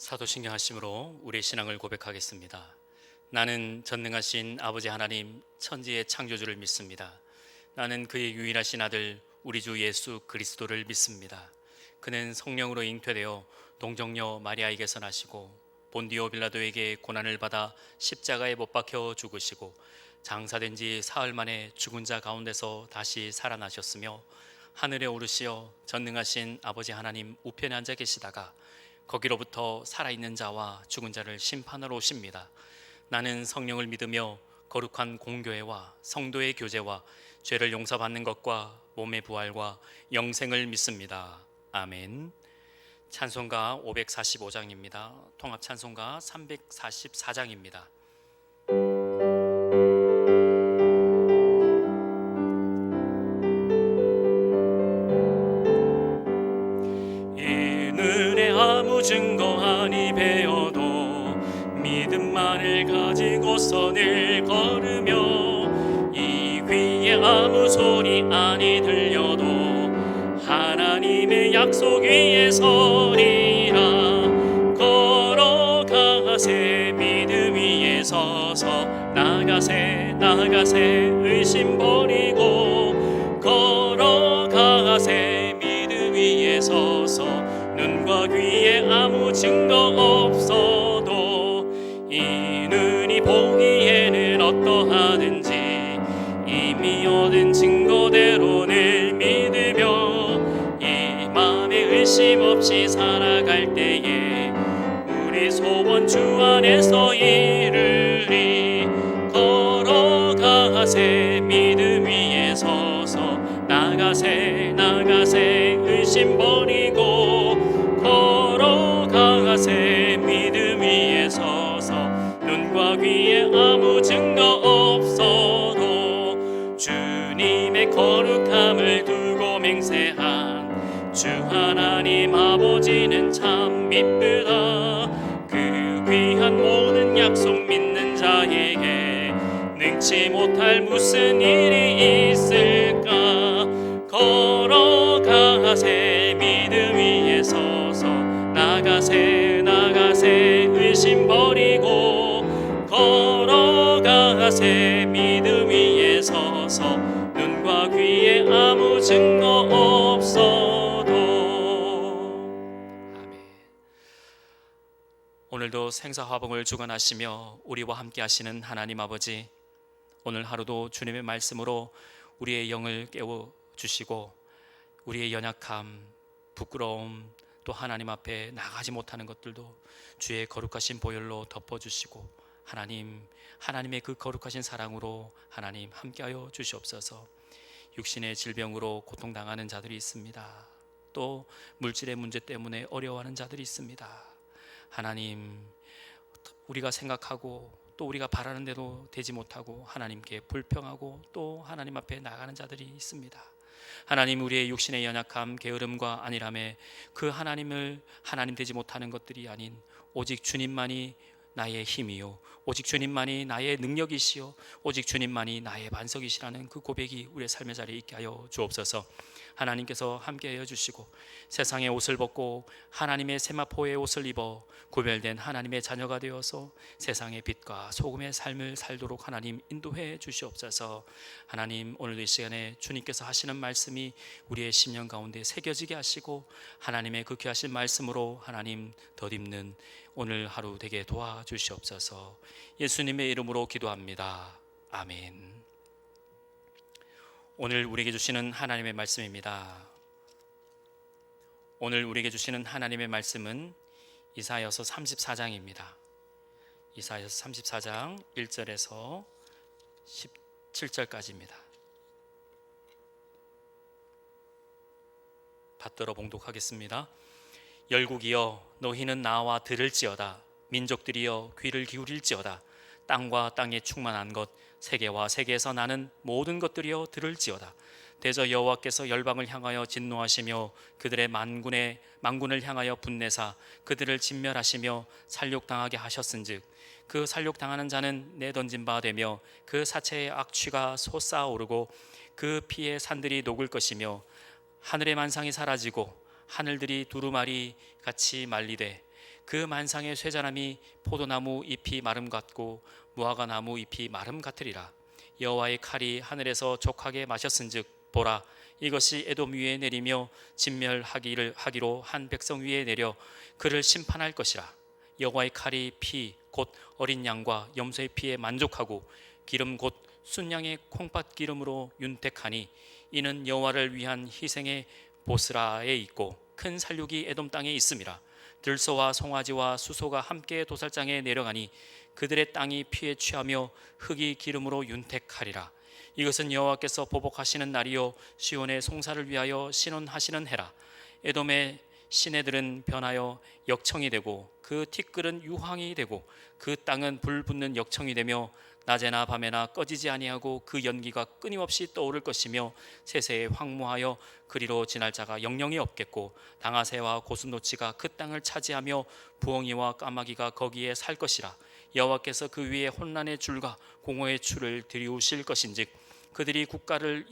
사도신경 하심으로 우리의 신앙을 고백하겠습니다. 나는 전능하신 아버지 하나님 천지의 창조주를 믿습니다. 나는 그의 유일하신 아들 우리 주 예수 그리스도를 믿습니다. 그는 성령으로 잉태되어 동정녀 마리아에게서 나시고 본디오 빌라도에게 고난을 받아 십자가에 못 박혀 죽으시고 장사된 지 사흘 만에 죽은 자 가운데서 다시 살아나셨으며 하늘에 오르시어 전능하신 아버지 하나님 우편에 앉아 계시다가 거기로부터 살아있는 자와 죽은 자를 심판하러 오십니다. 나는 성령을 믿으며 거룩한 공교회와 성도의 교제와 죄를 용서받는 것과 몸의 부활과 영생을 믿습니다. 아멘. 찬송가 545장입니다. 통합 찬송가 344장입니다. 아무 증거 아니 배어도 믿음만을 가지고서 늘 걸으며 이 귀에 아무 소리 아니 들려도 하나님의 약속 위에 서리라. 걸어가세 믿음 위에 서서 나가세 의심 버리고 걸어가세 믿음 위에 서서 눈과 귀에 아무 증거 없어도 이 눈이 보기에는 어떠하든지 이미 얻은 증거대로 늘 믿으며 이 맘에 의심 없이 살아갈 때에 우리 소원 주 안에서 이루리. 걸어가세 믿음 위에 서서 나가세 의심 버리고 걸어가세 믿음 위에 서서 눈과 귀에 아무 증거 없어도 주님의 거룩함을 두고 맹세한 주 하나님 아버지는 참 미쁘다. 그 귀한 모든 약속 믿는 자에게 능치 못할 무슨 일이 있을까. 걸어가세 믿음 위에 서서 나가세 의심 버리고 걸어가세 믿음 위에 서서 눈과 귀에 아무 증거 없어도. 아멘. 오늘도 생사화복을 주관하시며 우리와 함께 하시는 하나님 아버지, 오늘 하루도 주님의 말씀으로 우리의 영을 깨워 주시고 우리의 연약함, 부끄러움, 또 하나님 앞에 나가지 못하는 것들도 주의 거룩하신 보혈로 덮어주시고 하나님의 그 거룩하신 사랑으로 하나님 함께하여 주시옵소서. 육신의 질병으로 고통당하는 자들이 있습니다. 또 물질의 문제 때문에 어려워하는 자들이 있습니다. 하나님, 우리가 생각하고 또 우리가 바라는 대로 되지 못하고 하나님께 불평하고 또 하나님 앞에 나가는 자들이 있습니다. 하나님, 우리의 육신의 연약함, 게으름과 안일함에 그 하나님 되지 못하는 것들이 아닌 오직 주님만이 나의 힘이요, 오직 주님만이 나의 능력이시요, 오직 주님만이 나의 반석이시라는 그 고백이 우리의 삶의 자리에 있게 하여 주옵소서. 하나님께서 함께하여 주시고 세상의 옷을 벗고 하나님의 세마포의 옷을 입어 구별된 하나님의 자녀가 되어서 세상의 빛과 소금의 삶을 살도록 하나님 인도해 주시옵소서. 하나님, 오늘도 이 시간에 주님께서 하시는 말씀이 우리의 심령 가운데 새겨지게 하시고 하나님의 그 귀하신 말씀으로 하나님 덧입는 오늘 하루 되게 도와주시옵소서. 예수님의 이름으로 기도합니다. 아멘. 오늘 우리에게 주시는 하나님의 말씀입니다. 오늘 우리에게 주시는 하나님의 말씀은 이사야서 34장입니다. 이사야서 34장 1절에서 17절까지입니다. 받들어 봉독하겠습니다. 열국이여 너희는 나와 들을지어다. 민족들이여 귀를 기울일지어다. 땅과 땅에 충만한 것 세계와 세계에서 나는 모든 것들이여 들을지어다. 대저 여호와께서 열방을 향하여 진노하시며 그들의 만군을 향하여 분내사 그들을 진멸하시며 살육당하게 하셨은즉 그 살육당하는 자는 내던진 바 되며 그 사체의 악취가 솟아오르고 그 피의 산들이 녹을 것이며 하늘의 만상이 사라지고 하늘들이 두루마리 같이 말리되 그 만상의 쇠자람이 포도나무 잎이 마름 같고 무화과 나무 잎이 마름 같으리라. 여호와의 칼이 하늘에서 족하게 마셨은즉 보라, 이것이 에돔 위에 내리며 진멸하기로 한 백성 위에 내려 그를 심판할 것이라. 여호와의 칼이 피 곧 어린 양과 염소의 피에 만족하고 기름 곧 순양의 콩팥 기름으로 윤택하니 이는 여호와를 위한 희생의 보스라에 있고 큰 살육이 에돔 땅에 있음이라. 들소와 송아지와 수소가 함께 도살장에 내려가니 그들의 땅이 피에 취하며 흙이 기름으로 윤택하리라. 이것은 여호와께서 보복하시는 날이요 시온의 송사를 위하여 신원하시는 해라. 에돔의 시내들은 변하여 역청이 되고 그 티끌은 유황이 되고 그 땅은 불 붙는 역청이 되며 낮에나 밤에나 꺼지지 아니하고 그 연기가 끊임없이 떠오를 것이며 세세에 황무하여 그리로 지날 자가 영영이 없겠고 당아새와 고슴도치가 그 땅을 차지하며 부엉이와 까마귀가 거기에 살 것이라. 여호와께서 그 위에 혼란의 줄과 공허의 줄을 들이우실 것인즉 그들이 국가를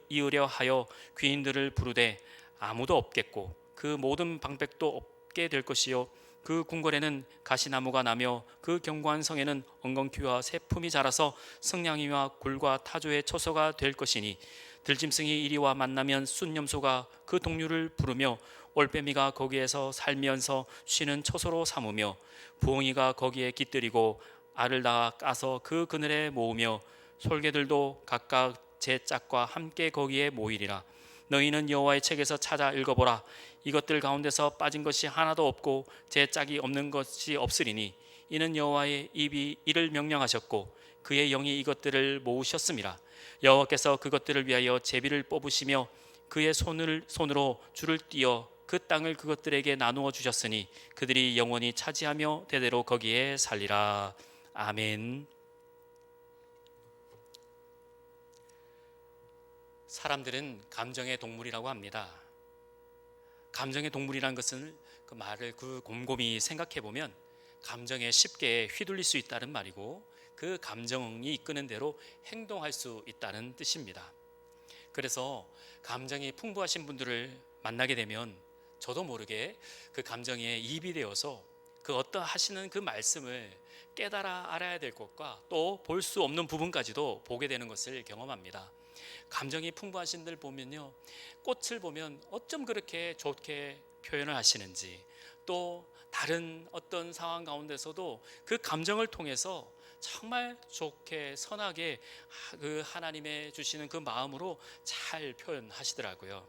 이으려 하여 귀인들을 부르되 아무도 없겠고 그 모든 방백도 없게 될 것이요 그 궁궐에는 가시나무가 나며 그 견고한 성에는 엉겅퀴와 새품이 자라서 승냥이와 굴과 타조의 처소가 될 것이니 들짐승이 이리와 만나면 순염소가 그 동류를 부르며 올빼미가 거기에서 살면서 쉬는 처소로 삼으며 부엉이가 거기에 깃들이고 알을 낳아 까서 그 그늘에 모으며 솔개들도 각각 제 짝과 함께 거기에 모이리라. 너희는 여호와의 책에서 찾아 읽어보라. 이것들 가운데서 빠진 것이 하나도 없고 제 짝이 없는 것이 없으리니 이는 여호와의 입이 이를 명령하셨고 그의 영이 이것들을 모으셨음이라. 여호와께서 그것들을 위하여 제비를 뽑으시며 그의 손으로 줄을 띄어 그 땅을 그것들에게 나누어 주셨으니 그들이 영원히 차지하며 대대로 거기에 살리라. 아멘. 사람들은 감정의 동물이라고 합니다. 감정의 동물이라는 것은 그 말을 곰곰이 생각해 보면 감정에 쉽게 휘둘릴 수 있다는 말이고 그 감정이 이끄는 대로 행동할 수 있다는 뜻입니다. 그래서 감정이 풍부하신 분들을 만나게 되면 저도 모르게 그 감정에 입이 되어서 그 하시는 그 말씀을 깨달아 알아야 될 것과 또 볼 수 없는 부분까지도 보게 되는 것을 경험합니다. 감정이 풍부하신 분들 보면요, 꽃을 보면 어쩜 그렇게 좋게 표현을 하시는지, 또 다른 어떤 상황 가운데서도 그 감정을 통해서 정말 좋게 선하게 그 하나님의 주시는 그 마음으로 잘 표현하시더라고요.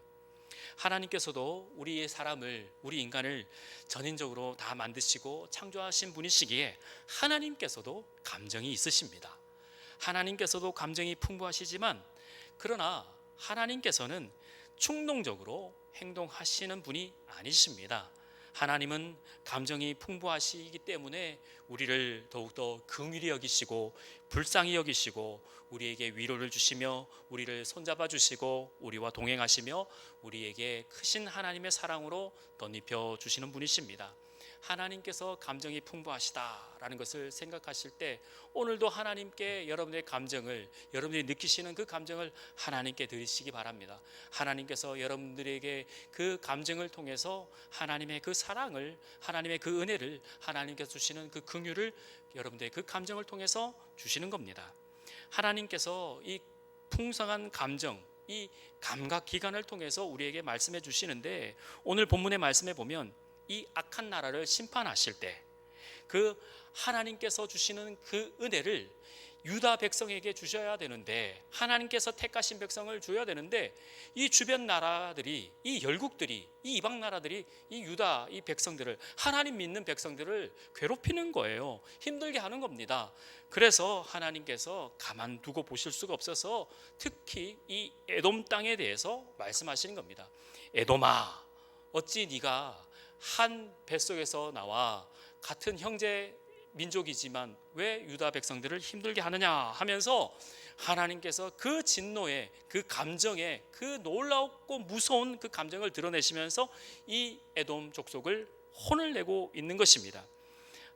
하나님께서도 우리 사람을, 우리 인간을 전인적으로 다 만드시고 창조하신 분이시기에 하나님께서도 감정이 있으십니다. 하나님께서도 감정이 풍부하시지만 그러나 하나님께서는 충동적으로 행동하시는 분이 아니십니다. 하나님은 감정이 풍부하시기 때문에 우리를 더욱더 긍휼히 여기시고 불쌍히 여기시고 우리에게 위로를 주시며 우리를 손잡아 주시고 우리와 동행하시며 우리에게 크신 하나님의 사랑으로 덧입혀 주시는 분이십니다. 하나님께서 감정이 풍부하시다라는 것을 생각하실 때 오늘도 하나님께 여러분의 감정을, 여러분들이 느끼시는 그 감정을 하나님께 드리시기 바랍니다. 하나님께서 여러분들에게 그 감정을 통해서 하나님의 그 사랑을, 하나님의 그 은혜를, 하나님께서 주시는 그 긍휼을 여러분들의 그 감정을 통해서 주시는 겁니다. 하나님께서 이 풍성한 감정, 이 감각 기관을 통해서 우리에게 말씀해 주시는데 오늘 본문의 말씀에 보면 이 악한 나라를 심판하실 때 그 하나님께서 주시는 그 은혜를 유다 백성에게 주셔야 되는데, 하나님께서 택하신 백성을 줘야 되는데 이 주변 나라들이, 이 열국들이, 이 이방 나라들이 이 유다 이 백성들을, 하나님 믿는 백성들을 괴롭히는 거예요. 힘들게 하는 겁니다. 그래서 하나님께서 가만두고 보실 수가 없어서 특히 이 에돔 땅에 대해서 말씀하시는 겁니다. 에돔아, 어찌 네가 한 뱃속에서 나와 같은 형제 민족이지만 왜 유다 백성들을 힘들게 하느냐 하면서 하나님께서 그 진노의, 그 감정의, 그 놀랍고 무서운 그 감정을 드러내시면서 이 에돔 족속을 혼을 내고 있는 것입니다.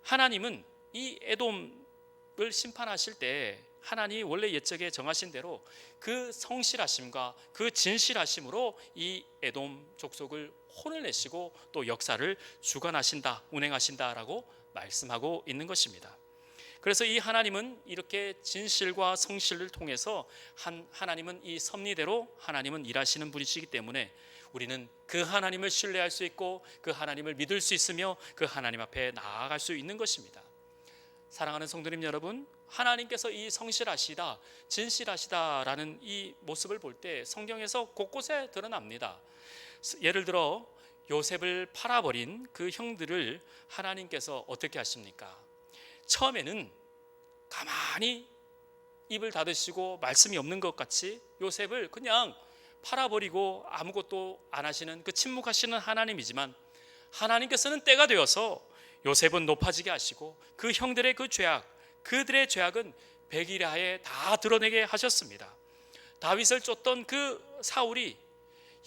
하나님은 이 에돔을 심판하실 때 하나님이 원래 옛적에 정하신 대로 그 성실하심과 그 진실하심으로 이 에돔 족속을 혼을 내시고 또 역사를 주관하신다, 운행하신다라고 말씀하고 있는 것입니다. 그래서 이 하나님은 이렇게 진실과 성실을 통해서 하나님은 이 섭리대로 하나님은 일하시는 분이시기 때문에 우리는 그 하나님을 신뢰할 수 있고 그 하나님을 믿을 수 있으며 그 하나님 앞에 나아갈 수 있는 것입니다. 사랑하는 성도님 여러분, 하나님께서 이 성실하시다, 진실하시다라는 이 모습을 볼 때 성경에서 곳곳에 드러납니다. 예를 들어 요셉을 팔아버린 그 형들을 하나님께서 어떻게 하십니까? 처음에는 가만히 입을 닫으시고 말씀이 없는 것 같이 요셉을 그냥 팔아버리고 아무것도 안 하시는 그 침묵하시는 하나님이지만, 하나님께서는 때가 되어서 요셉은 높아지게 하시고 그 형들의 그 죄악, 그들의 죄악은 백일하에 다 드러내게 하셨습니다. 다윗을 쫓던 그 사울이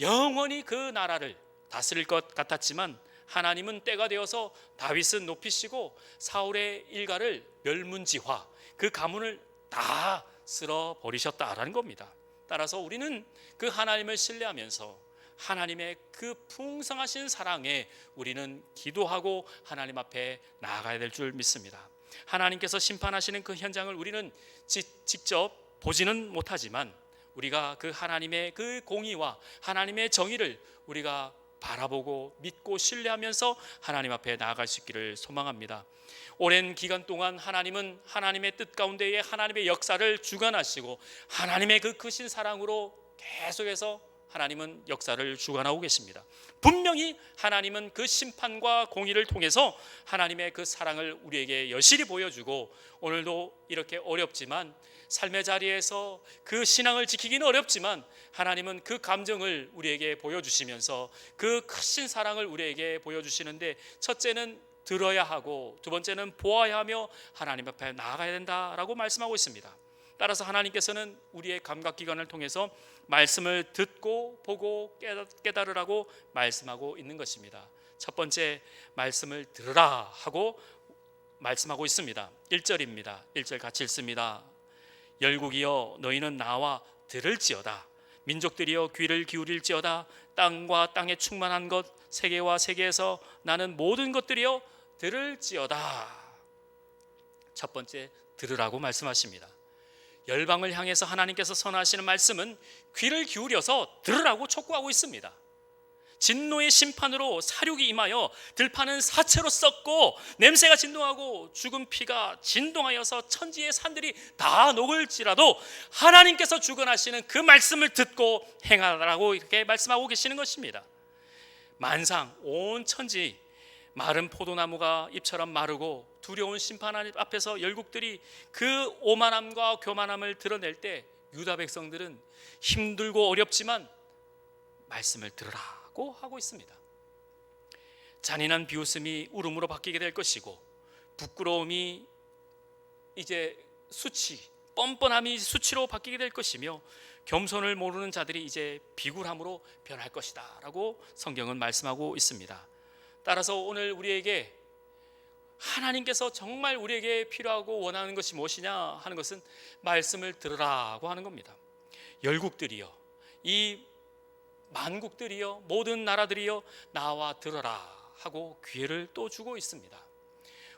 영원히 그 나라를 다스릴 것 같았지만 하나님은 때가 되어서 다윗은 높이시고 사울의 일가를 멸문지화, 그 가문을 다 쓸어버리셨다라는 겁니다. 따라서 우리는 그 하나님을 신뢰하면서 하나님의 그 풍성하신 사랑에 우리는 기도하고 하나님 앞에 나아가야 될 줄 믿습니다. 하나님께서 심판하시는 그 현장을 우리는 직접 보지는 못하지만 우리가 그 하나님의 그 공의와 하나님의 정의를 우리가 바라보고 믿고 신뢰하면서 하나님 앞에 나아갈 수 있기를 소망합니다. 오랜 기간 동안 하나님은 하나님의 뜻 가운데에 하나님의 역사를 주관하시고 하나님의 그 크신 사랑으로 계속해서 하나님은 역사를 주관하고 계십니다. 분명히 하나님은 그 심판과 공의를 통해서 하나님의 그 사랑을 우리에게 여실히 보여주고, 오늘도 이렇게 어렵지만 삶의 자리에서 그 신앙을 지키기는 어렵지만 하나님은 그 감정을 우리에게 보여주시면서 그 크신 사랑을 우리에게 보여주시는데, 첫째는 들어야 하고 두 번째는 보아야 하며 하나님 앞에 나아가야 된다라고 말씀하고 있습니다. 따라서 하나님께서는 우리의 감각기관을 통해서 말씀을 듣고 보고 깨달으라고 말씀하고 있는 것입니다. 첫 번째, 말씀을 들으라 하고 말씀하고 있습니다. 1절입니다. 1절 같이 읽습니다. 열국이여 너희는 나와 들을지어다. 민족들이여 귀를 기울일지어다. 땅과 땅에 충만한 것, 세계와 세계에서 나는 모든 것들이여 들을지어다. 첫 번째, 들으라고 말씀하십니다. 열방을 향해서 하나님께서 선하시는 말씀은 귀를 기울여서 들으라고 촉구하고 있습니다. 진노의 심판으로 사륙이 임하여 들판은 사체로 썩고 냄새가 진동하고 죽은 피가 진동하여서 천지의 산들이 다 녹을지라도 하나님께서 주관하시는 그 말씀을 듣고 행하라고 이렇게 말씀하고 계시는 것입니다. 만상 온 천지 마른 포도나무가 잎처럼 마르고 두려운 심판 앞에서 열국들이 그 오만함과 교만함을 드러낼 때 유다 백성들은 힘들고 어렵지만 말씀을 들으라고 하고 있습니다. 잔인한 비웃음이 울음으로 바뀌게 될 것이고, 부끄러움이 이제 수치, 뻔뻔함이 수치로 바뀌게 될 것이며, 겸손을 모르는 자들이 이제 비굴함으로 변할 것이다 라고 성경은 말씀하고 있습니다. 따라서 오늘 우리에게 하나님께서 정말 우리에게 필요하고 원하는 것이 무엇이냐 하는 것은 말씀을 들으라고 하는 겁니다. 열국들이여, 이 만국들이여, 모든 나라들이여 나와 들어라 하고 기회를 또 주고 있습니다.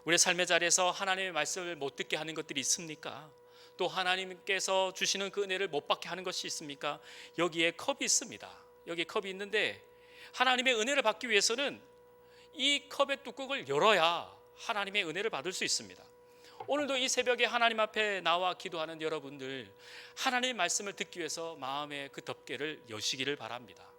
우리의 삶의 자리에서 하나님의 말씀을 못 듣게 하는 것들이 있습니까? 또 하나님께서 주시는 그 은혜를 못 받게 하는 것이 있습니까? 여기에 컵이 있습니다. 여기 컵이 있는데 하나님의 은혜를 받기 위해서는 이 컵의 뚜껑을 열어야 하나님의 은혜를 받을 수 있습니다. 오늘도 이 새벽에 하나님 앞에 나와 기도하는 여러분들, 하나님의 말씀을 듣기 위해서 마음의 그 덮개를 여시기를 바랍니다.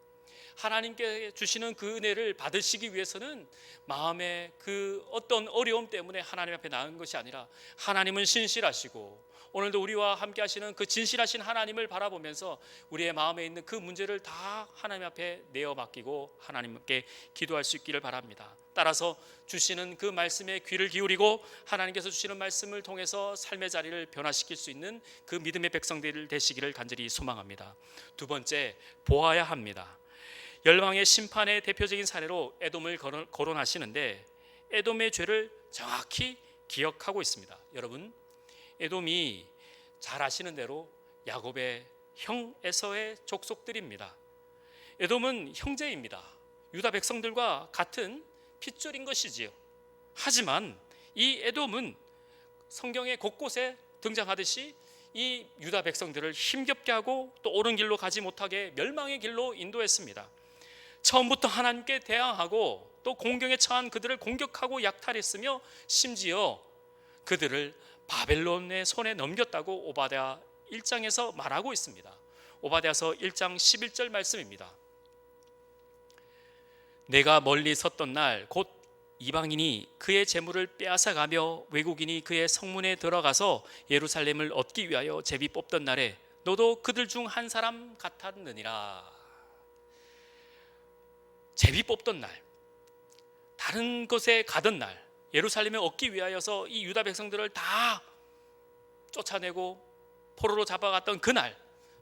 하나님께 주시는 그 은혜를 받으시기 위해서는 마음의 그 어떤 어려움 때문에 하나님 앞에 나은 것이 아니라, 하나님은 신실하시고 오늘도 우리와 함께 하시는 그 진실하신 하나님을 바라보면서 우리의 마음에 있는 그 문제를 다 하나님 앞에 내어 맡기고 하나님께 기도할 수 있기를 바랍니다. 따라서 주시는 그 말씀에 귀를 기울이고 하나님께서 주시는 말씀을 통해서 삶의 자리를 변화시킬 수 있는 그 믿음의 백성들 되시기를 간절히 소망합니다. 두 번째, 보아야 합니다. 열방의 심판의 대표적인 사례로 에돔을 거론하시는데, 에돔의 죄를 정확히 기억하고 있습니다. 여러분, 에돔이 잘 아시는 대로 야곱의 형 에서의 족속들입니다. 에돔은 형제입니다. 유다 백성들과 같은 핏줄인 것이지요. 하지만 이 에돔은 성경의 곳곳에 등장하듯이 이 유다 백성들을 힘겹게 하고 또 옳은 길로 가지 못하게 멸망의 길로 인도했습니다. 처음부터 하나님께 대항하고 또 공경에 처한 그들을 공격하고 약탈했으며 심지어 그들을 바벨론의 손에 넘겼다고 오바댜 1장에서 말하고 있습니다. 오바댜서 1장 11절 말씀입니다. 내가 멀리 섰던 날 곧 이방인이 그의 재물을 빼앗아가며 외국인이 그의 성문에 들어가서 예루살렘을 얻기 위하여 제비 뽑던 날에 너도 그들 중 한 사람 같았느니라. 제비 뽑던 날, 다른 곳에 가던 날, 예루살렘에 얻기 위하여서 이 유다 백성들을 다 쫓아내고 포로로 잡아갔던 그날,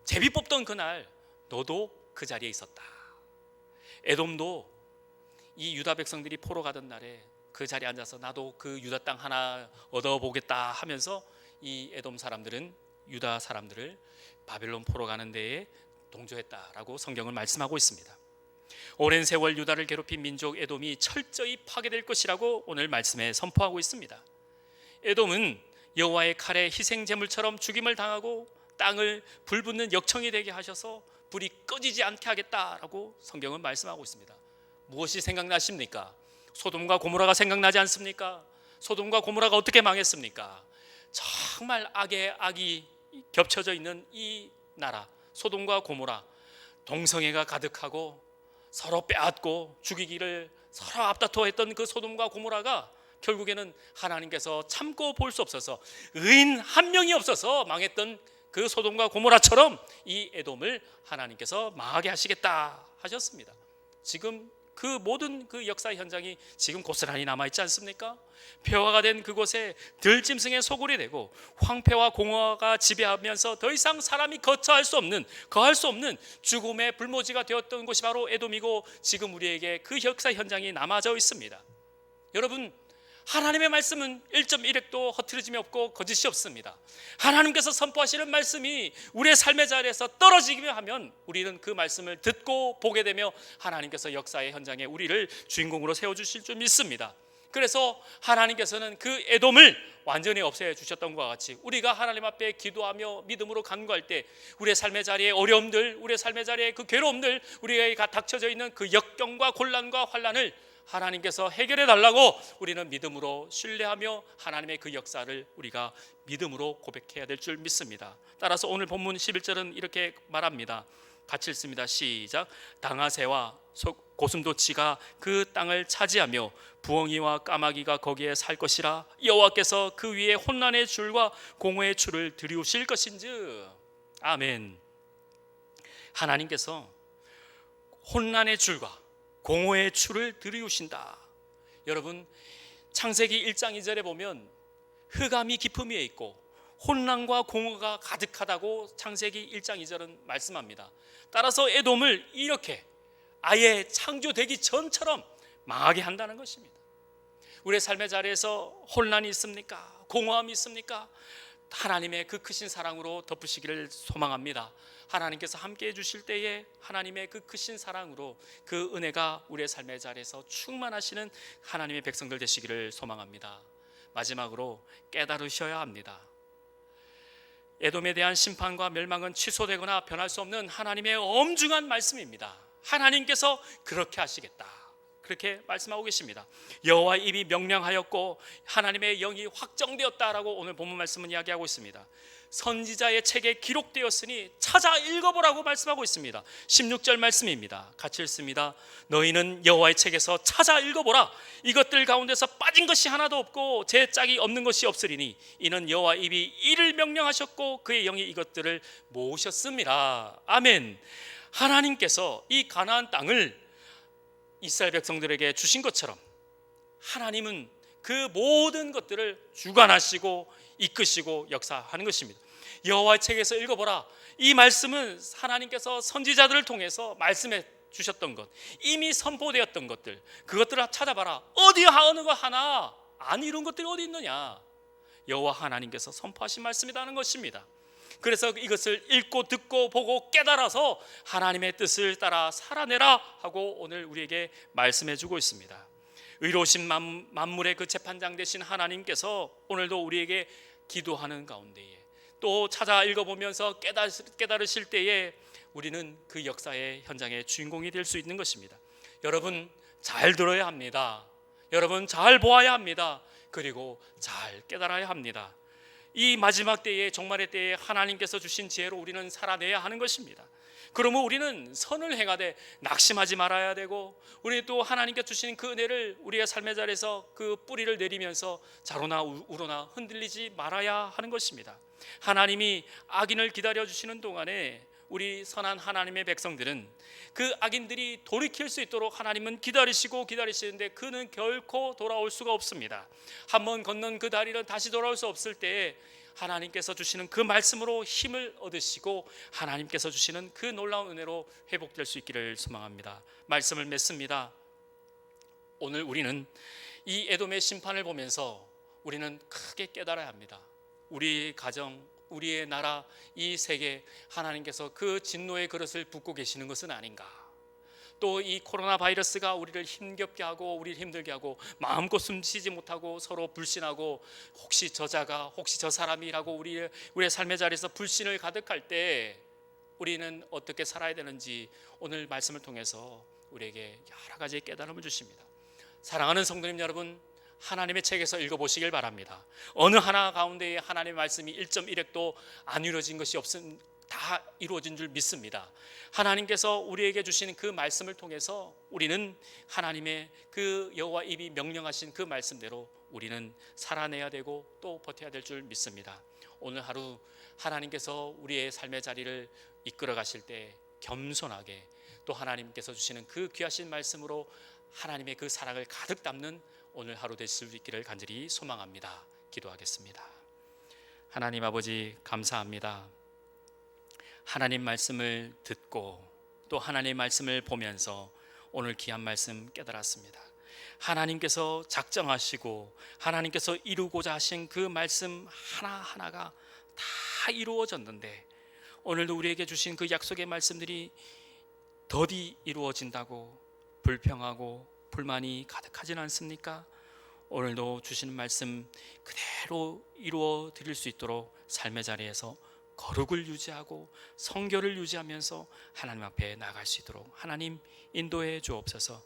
제비 뽑던 그날 너도 그 자리에 있었다. 에돔도 이 유다 백성들이 포로 가던 날에 그 자리에 앉아서 나도 그 유다 땅 하나 얻어보겠다 하면서 이 에돔 사람들은 유다 사람들을 바벨론 포로 가는 데에 동조했다라고 성경은 말씀하고 있습니다. 오랜 세월 유다를 괴롭힌 민족 에돔이 철저히 파괴될 것이라고 오늘 말씀에 선포하고 있습니다. 에돔은 여호와의 칼에 희생 제물처럼 죽임을 당하고 땅을 불붙는 역청이 되게 하셔서 불이 꺼지지 않게 하겠다라고 성경은 말씀하고 있습니다. 무엇이 생각나십니까? 소돔과 고모라가 생각나지 않습니까? 소돔과 고모라가 어떻게 망했습니까? 정말 악의 악이 겹쳐져 있는 이 나라 소돔과 고모라, 동성애가 가득하고 서로 빼앗고 죽이기를 서로 앞다퉈했던 그 소돔과 고모라가 결국에는 하나님께서 참고 볼 수 없어서 의인 한 명이 없어서 망했던 그 소돔과 고모라처럼 이 에돔을 하나님께서 망하게 하시겠다 하셨습니다. 지금 그 모든 그 역사 현장이 지금 고스란히 남아있지 않습니까? 폐허가 된 그곳에 들짐승의 소굴이 되고 황폐와 공허가 지배하면서 더 이상 사람이 거할 수 없는 죽음의 불모지가 되었던 곳이 바로 에돔이고 지금 우리에게 그 역사 현장이 남아져 있습니다. 여러분, 하나님의 말씀은 1.1획도 허트러짐이 없고 거짓이 없습니다. 하나님께서 선포하시는 말씀이 우리의 삶의 자리에서 떨어지기만 하면 우리는 그 말씀을 듣고 보게 되며 하나님께서 역사의 현장에 우리를 주인공으로 세워주실 줄 믿습니다. 그래서 하나님께서는 그 에돔을 완전히 없애 주셨던 것과 같이 우리가 하나님 앞에 기도하며 믿음으로 간구할 때 우리의 삶의 자리의 어려움들, 우리의 삶의 자리의 그 괴로움들, 우리가 닥쳐져 있는 그 역경과 곤란과 환난을 하나님께서 해결해 달라고 우리는 믿음으로 신뢰하며 하나님의 그 역사를 우리가 믿음으로 고백해야 될 줄 믿습니다. 따라서 오늘 본문 11절은 이렇게 말합니다. 같이 읽습니다. 시작. 당아새와 고슴도치가 그 땅을 차지하며 부엉이와 까마귀가 거기에 살 것이라. 여호와께서 그 위에 혼란의 줄과 공허의 줄을 들이우실 것인즉. 아멘. 하나님께서 혼란의 줄과 공허의 줄을 들이우신다. 여러분, 창세기 1장 2절에 보면 흑암이 깊음 위에 있고 혼란과 공허가 가득하다고 창세기 1장 2절은 말씀합니다. 따라서 에돔을 이렇게 아예 창조되기 전처럼 망하게 한다는 것입니다. 우리의 삶의 자리에서 혼란이 있습니까? 공허함이 있습니까? 하나님의 그 크신 사랑으로 덮으시기를 소망합니다. 하나님께서 함께 해주실 때에 하나님의 그 크신 사랑으로 그 은혜가 우리의 삶의 자리에서 충만하시는 하나님의 백성들 되시기를 소망합니다. 마지막으로 깨달으셔야 합니다. 에돔에 대한 심판과 멸망은 취소되거나 변할 수 없는 하나님의 엄중한 말씀입니다. 하나님께서 그렇게 하시겠다, 그렇게 말씀하고 계십니다. 여호와의 입이 명령하였고 하나님의 영이 확정되었다라고 오늘 본문 말씀은 이야기하고 있습니다. 선지자의 책에 기록되었으니 찾아 읽어보라고 말씀하고 있습니다. 16절 말씀입니다. 같이 읽습니다. 너희는 여호와의 책에서 찾아 읽어보라. 이것들 가운데서 빠진 것이 하나도 없고 제 짝이 없는 것이 없으리니 이는 여호와 입이 이를 명령하셨고 그의 영이 이것들을 모으셨습니다. 아멘. 하나님께서 이 가나안 땅을 이스라엘 백성들에게 주신 것처럼 하나님은 그 모든 것들을 주관하시고 이끄시고 역사하는 것입니다. 여호와의 책에서 읽어보라. 이 말씀은 하나님께서 선지자들을 통해서 말씀해 주셨던 것, 이미 선포되었던 것들, 그것들을 찾아봐라. 어디 어느 거 하나 안 이룬 것들이 어디 있느냐? 여호와 하나님께서 선포하신 말씀이라는 것입니다. 그래서 이것을 읽고 듣고 보고 깨달아서 하나님의 뜻을 따라 살아내라 하고 오늘 우리에게 말씀해 주고 있습니다. 의로우신 만물의 그 재판장 되신 하나님께서 오늘도 우리에게 기도하는 가운데에 또 찾아 읽어보면서 깨달으실 때에 우리는 그 역사의 현장의 주인공이 될 수 있는 것입니다. 여러분 잘 들어야 합니다. 여러분 잘 보아야 합니다. 그리고 잘 깨달아야 합니다. 이 마지막 때에 종말의 때에 하나님께서 주신 지혜로 우리는 살아내야 하는 것입니다. 그러면 우리는 선을 행하되 낙심하지 말아야 되고, 우리 또 하나님께 주신 그 은혜를 우리의 삶의 자리에서 그 뿌리를 내리면서 자로나 우로나 흔들리지 말아야 하는 것입니다. 하나님이 악인을 기다려주시는 동안에 우리 선한 하나님의 백성들은 그 악인들이 돌이킬 수 있도록 하나님은 기다리시는데 그는 결코 돌아올 수가 없습니다. 한번 건넌 그 다리는 다시 돌아올 수 없을 때에 하나님께서 주시는 그 말씀으로 힘을 얻으시고 하나님께서 주시는 그 놀라운 은혜로 회복될 수 있기를 소망합니다. 말씀을 맺습니다. 오늘 우리는 이 에돔의 심판을 보면서 우리는 크게 깨달아야 합니다. 우리 가정, 우리의 나라, 이 세계, 하나님께서 그 진노의 그릇을 붓고 계시는 것은 아닌가. 또 이 코로나 바이러스가 우리를 힘겹게 하고 우리를 힘들게 하고 마음껏 숨쉬지 못하고 서로 불신하고 혹시 저자가 혹시 저 사람이라고 우리의 삶의 자리에서 불신을 가득할 때 우리는 어떻게 살아야 되는지 오늘 말씀을 통해서 우리에게 여러 가지의 깨달음을 주십니다. 사랑하는 성도님 여러분, 하나님의 책에서 읽어보시길 바랍니다. 어느 하나 가운데에 하나님의 말씀이 1.1획도 안 이루어진 것이 없음, 다 이루어진 줄 믿습니다. 하나님께서 우리에게 주시는 그 말씀을 통해서 우리는 하나님의 그 여호와 입이 명령하신 그 말씀대로 우리는 살아내야 되고 또 버텨야 될 줄 믿습니다. 오늘 하루 하나님께서 우리의 삶의 자리를 이끌어 가실 때 겸손하게 또 하나님께서 주시는 그 귀하신 말씀으로 하나님의 그 사랑을 가득 담는 오늘 하루 되실 수 있기를 간절히 소망합니다. 기도하겠습니다. 하나님 아버지 감사합니다. 하나님 말씀을 듣고 또 하나님 말씀을 보면서 오늘 귀한 말씀 깨달았습니다. 하나님께서 작정하시고 하나님께서 이루고자 하신 그 말씀 하나하나가 다 이루어졌는데 오늘도 우리에게 주신 그 약속의 말씀들이 더디 이루어진다고 불평하고 불만이 가득하지는 않습니까? 오늘도 주시는 말씀 그대로 이루어 드릴 수 있도록 삶의 자리에서 거룩을 유지하고 성결을 유지하면서 하나님 앞에 나아갈 수 있도록 하나님 인도해 주옵소서.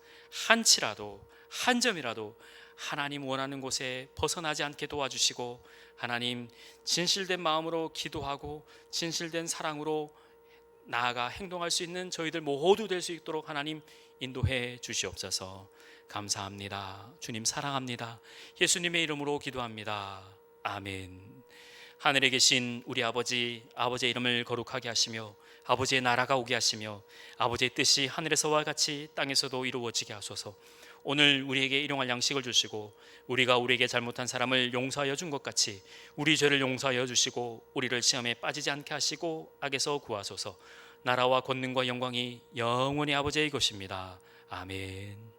한치라도 한 점이라도 하나님 원하는 곳에 벗어나지 않게 도와주시고 하나님 진실된 마음으로 기도하고 진실된 사랑으로 나아가 행동할 수 있는 저희들 모두 될 수 있도록 하나님 인도해 주시옵소서. 감사합니다. 주님 사랑합니다. 예수님의 이름으로 기도합니다. 아멘. 하늘에 계신 우리 아버지의 이름을 거룩하게 하시며 아버지의 나라가 오게 하시며 아버지의 뜻이 하늘에서와 같이 땅에서도 이루어지게 하소서. 오늘 우리에게 일용할 양식을 주시고 우리가 우리에게 잘못한 사람을 용서하여 준 것 같이 우리 죄를 용서하여 주시고 우리를 시험에 빠지지 않게 하시고 악에서 구하소서. 나라와 권능과 영광이 영원히 아버지의 것입니다. 아멘.